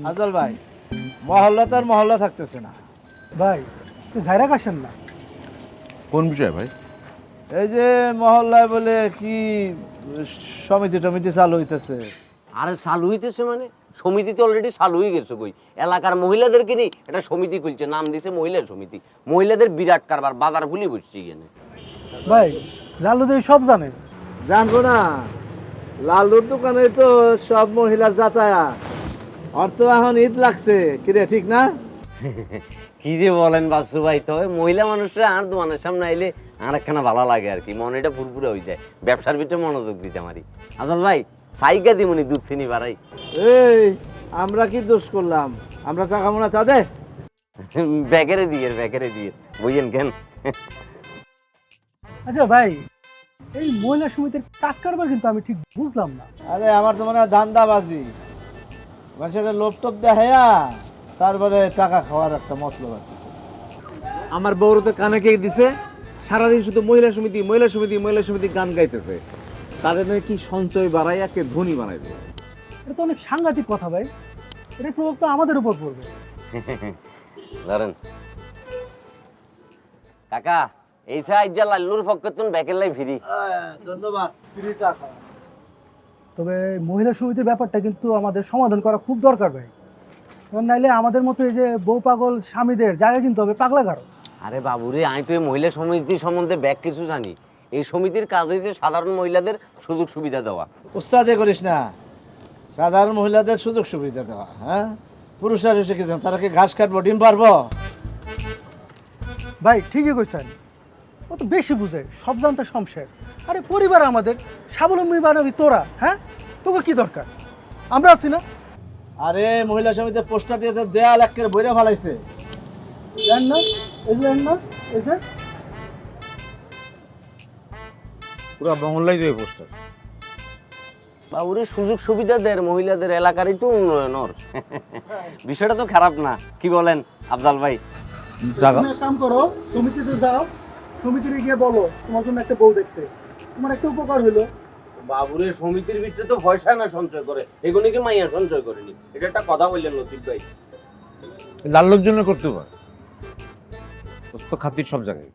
আজল ভাই, মহল্লা তো আর মহল্লা থাকতেছে না। ভাই তুই ঝাইরা কাশেন না। কোন বিষয় ভাই? এই যে মহল্লায় বলে কি সমিতি টমিতি চালু হইতেছে। আরে চালু হইতেছে মানে সমিতি তো অলরেডি চালু হয়ে গেছে। কই এলাকার মহিলাদেরকে নিয়ে একটা সমিতি খুলছে, নাম দিছে মহিলা সমিতি। মহিলাদের বিরাট কারবার, বাজার ভুলি বসছে এখানে। ভাই লালু দেই সব জানে। জানবো না, লালুর দোকানে তো সব মহিলার যাতায়াত। অর্থ এখন ঈদ লাগছে, কিরে ঠিক না? কি যে বলেন বাসু ভাই, তবে মহিলা মানুষরা আর দোকানের সামনে আইলে আর একখানা ভালো লাগে আর কি, মনেটা ফুরফুরে হয়ে যায়। ব্যবসার ভিতরে মনোযোগ দিতে পারি। আজল ভাই সাইকা দিমনি দুধ চিনি বাড়াই। এই আমরা কি দোষ করলাম? আমরা চা খাবো না, চা দে। ব্যাকেরে দিয়ে বুঝেন কেন? আচ্ছা ভাই, এই মহিলা সমিতির কাজ কারবার কিন্তু আমি ঠিক বুঝলাম না। আরে আমার তো মনে হয় ধান্দাবাজি, মানুষের লোভ টোপ দেখাইয়া তারপরে টাকা খাওয়ার একটা মতলব আছে। আমার বউরতে কানে কে দিছে, সারাদিন শুধু মহিলা সমিতি মহিলা সমিতি মহিলা সমিতি গান গাইতেছে। তাদের কি সঞ্চয় বাড়াইয়া কে ধনী বানাইবে। এটা তো অনেক সাংঘাতিক কথা ভাই, এটার প্রভাব তো আমাদের উপর পড়বে। ধরেন কাকা, এই সাহায্য লাল্লুর পক্ষে তুমি ব্যাকের লাই ফিরি। ধন্যবাদ। চা খাওয়া। তবে মহিলা সমিতির ব্যাপারটা কিন্তু আমাদের সমাধান করা খুব দরকার ভাই। কারণ নাইলে আমাদের মতো এই যে বউ পাগল স্বামীদের জায়গা কিন্তু হবে পাগলা গারো। আরে বাবুরে, আমি তো এই মহিলা সমিতি সম্বন্ধে ব্যাক কিছু জানি। এই সমিতির কাজ হয়েছে সাধারণ মহিলাদের সুযোগ সুবিধা দেওয়া। উস্তাদে করিস না, সাধারণ মহিলাদের সুযোগ সুবিধা দেওয়া। হ্যাঁ, পুরুষরা এসে কিছু তারা কি ঘাস কাটবো, ডিম পারবো? ভাই ঠিকই কইছেন, ও তো বেশি বুঝে, সব জানতে সংসার। আরে পরিবার আমাদের, স্বাবলম্বী বানাবি তোরা। হ্যাঁ, তোকে কি দরকার? আমরা আছি না? আরে মহিলা সমিতির পোস্টার দিয়ে দেয়াল একের বইরে ফেলাইছে। জান না, এই যে না, এই যে পুরা মহল্লাই দেবে পোস্টার। বাবুরে সুযোগ সুবিধা দেয় মহিলাদের, এলাকারই তো উন্নয়ন ওর। বিষয়টা তো খারাপ না, কি বলেন আফজাল ভাই? তুমি এক কাম করো, সমিতিতে যাও, সমিতিতে গিয়ে বলো তোমার জন্য একটা বউ দেখতে। তোমার একটা উপকার হইলো। বাবুরে সমিতির ভিতরে তো পয়সা না সঞ্চয় করে, এগুলি কি মাইয়া সঞ্চয় করেনি? এটা একটা কথা বললেন লতিফ ভাই। লাল্লুর জন্য করতে পারে, তো খাতির সব জায়গায়।